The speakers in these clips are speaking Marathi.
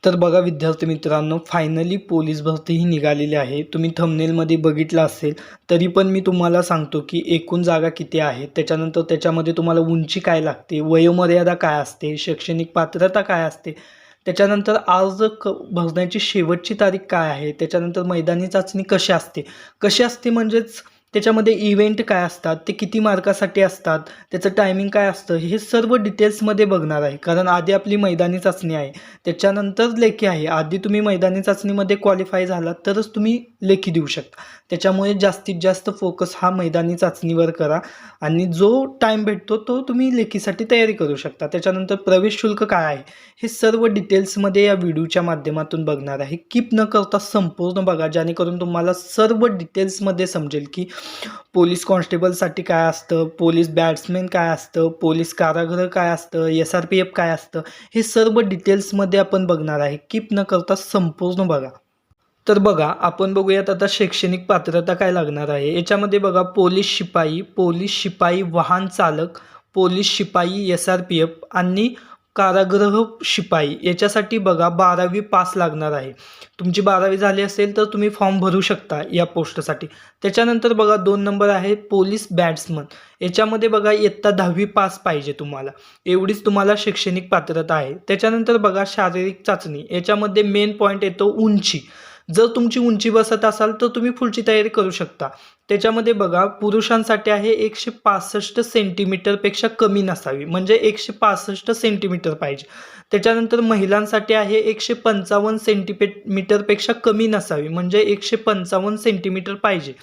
तर बघा विद्यार्थी मित्रांनो, फायनली पोलीस भरती ही निघालेली आहे. तुम्ही थंबनेलमध्ये बघितलं असेल, तरी पण मी तुम्हाला सांगतो की एकूण जागा किती आहेत, त्याच्यानंतर त्याच्यामध्ये तुम्हाला उंची काय लागते, वयोमर्यादा काय असते, शैक्षणिक पात्रता काय असते, त्याच्यानंतर अर्ज भरण्याची शेवटची तारीख काय आहे, त्याच्यानंतर मैदानी चाचणी कशी असते म्हणजेच त्याच्यामध्ये इव्हेंट काय असतात, ते किती मार्कासाठी असतात, त्याचं टायमिंग काय असतं, हे सर्व डिटेल्समध्ये बघणार आहे. कारण आधी आपली मैदानी चाचणी आहे, त्याच्यानंतर लेखी आहे. आधी तुम्ही मैदानी चाचणीमध्ये क्वालिफाय झालात तरच तुम्ही लेखी देऊ शकता. त्याच्यामुळे जास्तीत जास्त फोकस हा मैदानी चाचणीवर करा आणि जो टाईम भेटतो तो तुम्ही लेखीसाठी तयारी करू शकता. त्याच्यानंतर प्रवेश शुल्क काय आहे हे सर्व डिटेल्समध्ये या व्हिडिओच्या माध्यमातून बघणार आहे. कीप न करता संपूर्ण बघा, जेणेकरून तुम्हाला सर्व डिटेल्समध्ये समजेल की पोलीस कॉन्स्टेबलसाठी काय असतं, पोलीस बॅट्समॅन काय असतं, पोलीस कारागृह काय असतं, SRPF काय असतं, हे सर्व डिटेल्समध्ये आपण बघणार आहे. कीप न करता संपूर्ण बघा. तर बघा आपण बघूयात आता शैक्षणिक पात्रता काय लागणार आहे. याच्यामध्ये बघा पोलीस शिपाई वाहन चालक, पोलीस शिपाई SRPF आणि कारागृह शिपाई याच्यासाठी बघा 12वी पास लागणार आहे. तुमची 12वी झाली असेल तर तुम्ही फॉर्म भरू शकता या पोस्टसाठी. त्याच्यानंतर बघा 2 नंबर आहे पोलीस बॅट्समन. याच्यामध्ये बघा इयत्ता 10वी पास पाहिजे तुम्हाला, एवढीच तुम्हाला शैक्षणिक पात्रता आहे. त्याच्यानंतर बघा शारीरिक चाचणी. याच्यामध्ये मेन पॉईंट येतो उंची. जर तुमची उंची बसत असाल तर तुम्ही पुढची तयारी करू शकता. त्याच्यामध्ये बघा पुरुषांसाठी आहे 165 सेंटीमीटरपेक्षा कमी नसावी, म्हणजे 165 सेंटीमीटर पाहिजे. त्याच्यानंतर महिलांसाठी आहे 155 सेंटीमीटरपेक्षा कमी नसावी, म्हणजे 155 सेंटीमीटर पाहिजे.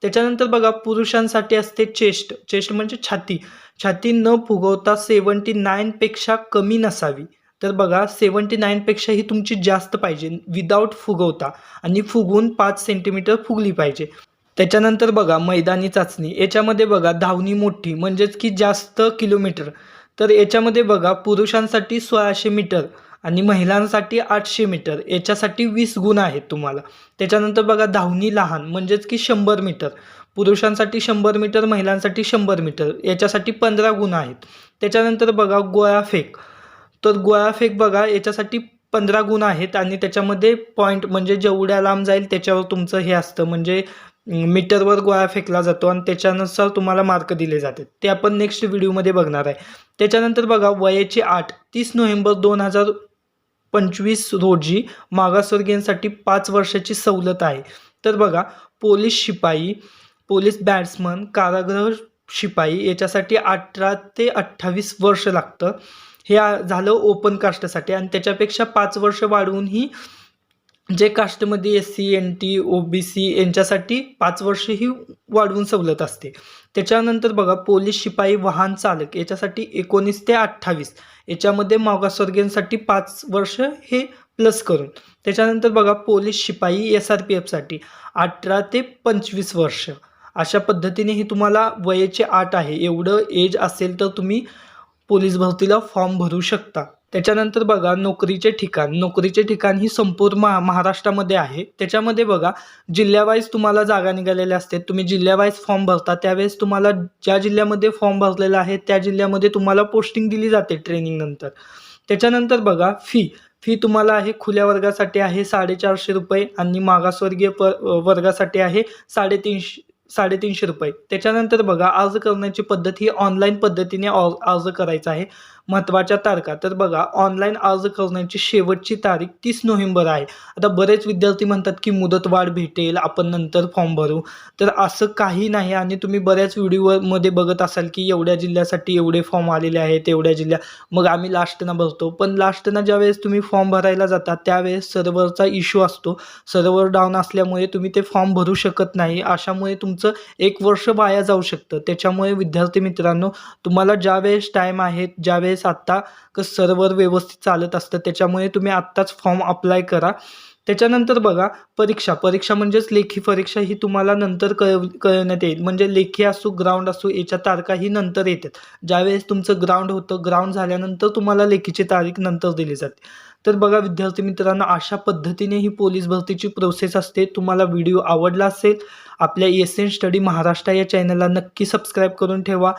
त्याच्यानंतर बघा पुरुषांसाठी असते चेस्ट म्हणजे छाती न फुगवता 79 पेक्षा कमी नसावी. तर बघा 79 पेक्षा ही तुमची जास्त पाहिजे विदाऊट फुगवता, आणि फुगून 5 सेंटीमीटर फुगली पाहिजे. त्याच्यानंतर बघा मैदानी चाचणी. याच्यामध्ये बघा धावणी मोठी म्हणजेच की जास्त किलोमीटर. तर याच्यामध्ये बघा पुरुषांसाठी 1600 मीटर आणि महिलांसाठी 800 मीटर. याच्यासाठी 20 गुण आहेत तुम्हाला. त्याच्यानंतर बघा धावणी लहान म्हणजेच की 100 मीटर. पुरुषांसाठी 100 मीटर, महिलांसाठी 100 मीटर. याच्यासाठी 15 गुण आहेत. त्याच्यानंतर बघा गोळाफेक. तर गोळाफेक बघा याच्यासाठी 15 गुण आहेत आणि त्याच्यामध्ये पॉईंट म्हणजे जेवढ्या लांब जाईल त्याच्यावर तुमचं हे असतं, म्हणजे मीटरवर गोळा फेकला जातो आणि त्याच्यानुसार तुम्हाला मार्क दिले जातात. ते आपण नेक्स्ट व्हिडिओमध्ये बघणार आहे. त्याच्यानंतर बघा वयाची अट 30 नोव्हेंबर 2025 रोजी मागासवर्गीयांसाठी 5 वर्षाची सवलत आहे. तर बघा पोलीस शिपाई, पोलीस बॅट्समन, कारागृह शिपाई याच्यासाठी 18 ते 28 वर्ष लागतं. हे झालं ओपन कास्टसाठी, आणि त्याच्यापेक्षा 5 वर्ष वाढवून जे कास्टमध्ये SC NT OBC यांच्यासाठी 5 वर्ष ही वाढवून सवलत असते. त्याच्यानंतर बघा पोलीस शिपाई वाहन चालक याच्यासाठी 19 ते 28, याच्यामध्ये मागासवर्गीयांसाठी 5 वर्ष हे प्लस करून. त्याच्यानंतर बघा पोलीस शिपाई SRPFसाठी 18 ते 25 वर्ष. अशा पद्धतीने ही तुम्हाला वयाची अट आहे. एवढं एज असेल तर तुम्ही पोलीस भरतीला फॉर्म भरू शकता. त्याच्यानंतर बघा नोकरीचे ठिकाण ही संपूर्ण महाराष्ट्रामध्ये आहे. त्याच्यामध्ये बघा जिल्ह्यावाईज तुम्हाला जागा निघालेल्या असतात. तुम्ही जिल्ह्यावाईज फॉर्म भरता त्यावेळेस तुम्हाला ज्या जिल्ह्यामध्ये फॉर्म भरलेला आहे त्या जिल्ह्यामध्ये तुम्हाला पोस्टिंग दिली जाते ट्रेनिंग नंतर. त्याच्यानंतर बघा फी तुम्हाला आहे खुल्या वर्गासाठी आहे 450 रुपये आणि मागासवर्गीय वर्गासाठी आहे 350 रुपये. त्याच्यानंतर बघा अर्ज करण्याची पद्धत ही ऑनलाईन पद्धतीने अर्ज करायचा आहे. महत्त्वाच्या तारखा. तर बघा ऑनलाईन अर्ज करण्याची शेवटची तारीख 30 नोव्हेंबर आहे. आता बरेच विद्यार्थी म्हणतात की मुदतवाढ भेटेल, आपण नंतर फॉर्म भरू. तर असं काही नाही, आणि तुम्ही बऱ्याच व्हिडिओमध्ये बघत असाल की एवढ्या जिल्ह्यासाठी एवढे फॉर्म आलेले आहेत, एवढ्या जिल्ह्या, मग आम्ही लास्टनं भरतो. पण लास्टनं ज्यावेळेस तुम्ही फॉर्म भरायला जाता त्यावेळेस सर्व्हरचा इश्यू असतो. सर्व्हर डाऊन असल्यामुळे तुम्ही ते फॉर्म भरू शकत नाही. अशामुळे तुमचं 1 वर्ष वाया जाऊ शकतं. त्याच्यामुळे विद्यार्थी मित्रांनो, तुम्हाला ज्यावेळेस टाईम आहे, ज्यावेळेस आत्ता सर्व्हर व्यवस्थित चालत असतं, त्याच्यामुळे तुम्ही आत्ताच फॉर्म अप्लाय करा. त्याच्यानंतर बघा परीक्षा म्हणजेच लेखी परीक्षा ही तुम्हाला नंतर कळवण्यात येईल. म्हणजे लेखी असो ग्राउंड असो याच्या तारखा ही नंतर येतात. ज्यावेळेस तुमचं ग्राउंड होतं, ग्राउंड झाल्यानंतर तुम्हाला लेखीची तारीख नंतर दिली जाते. तर बघा विद्यार्थी मित्रांनो, अशा पद्धतीने ही पोलीस भरतीची प्रोसेस असते. तुम्हाला व्हिडिओ आवडला असेल, आपल्या SN स्टडी महाराष्ट्र या चॅनलला नक्की सबस्क्राईब करून ठेवा.